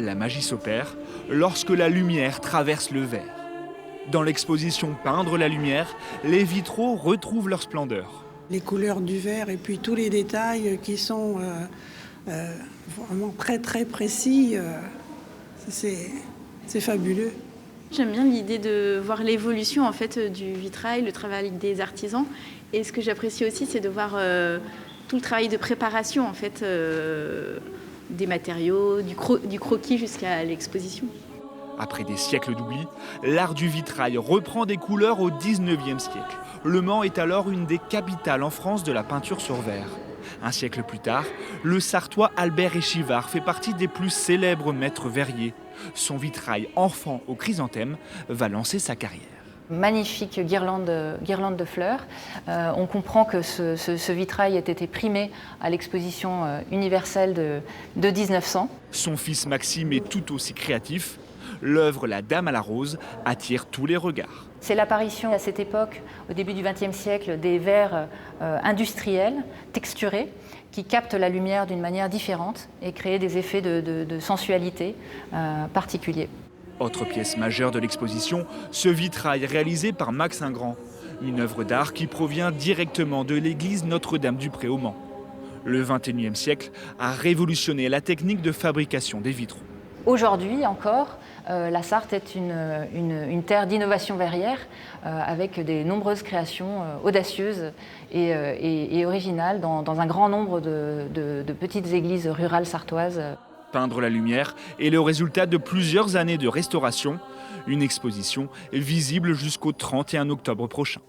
La magie s'opère lorsque la lumière traverse le verre. Dans l'exposition Peindre la lumière, les vitraux retrouvent leur splendeur. Les couleurs du verre et puis tous les détails qui sont vraiment très précis, c'est fabuleux. J'aime bien l'idée de voir l'évolution en fait du vitrail, le travail des artisans. Et ce que j'apprécie aussi, c'est de voir tout le travail de préparation en fait, des matériaux, du croquis jusqu'à l'exposition. Après des siècles d'oubli, l'art du vitrail reprend des couleurs au XIXe siècle. Le Mans est alors une des capitales en France de la peinture sur verre. Un siècle plus tard, le Sartois Albert Échivard fait partie des plus célèbres maîtres verriers. Son vitrail Enfant au chrysanthème va lancer sa carrière. Magnifique guirlande de fleurs. On comprend que ce vitrail a été primé à l'exposition universelle de 1900. Son fils Maxime est tout aussi créatif. L'œuvre La Dame à la rose attire tous les regards. C'est l'apparition à cette époque, au début du XXe siècle, des verres industriels, texturés, qui captent la lumière d'une manière différente et créent des effets de sensualité particuliers. Autre pièce majeure de l'exposition, ce vitrail réalisé par Max Ingrand. Une œuvre d'art qui provient directement de l'église Notre-Dame-du-Pré au Mans. Le XXIe siècle a révolutionné la technique de fabrication des vitraux. Aujourd'hui encore, la Sarthe est une terre d'innovation verrière avec de nombreuses créations audacieuses et originales dans un grand nombre de petites églises rurales sartoises. Peindre la lumière est le résultat de plusieurs années de restauration. Une exposition visible jusqu'au 31 octobre prochain.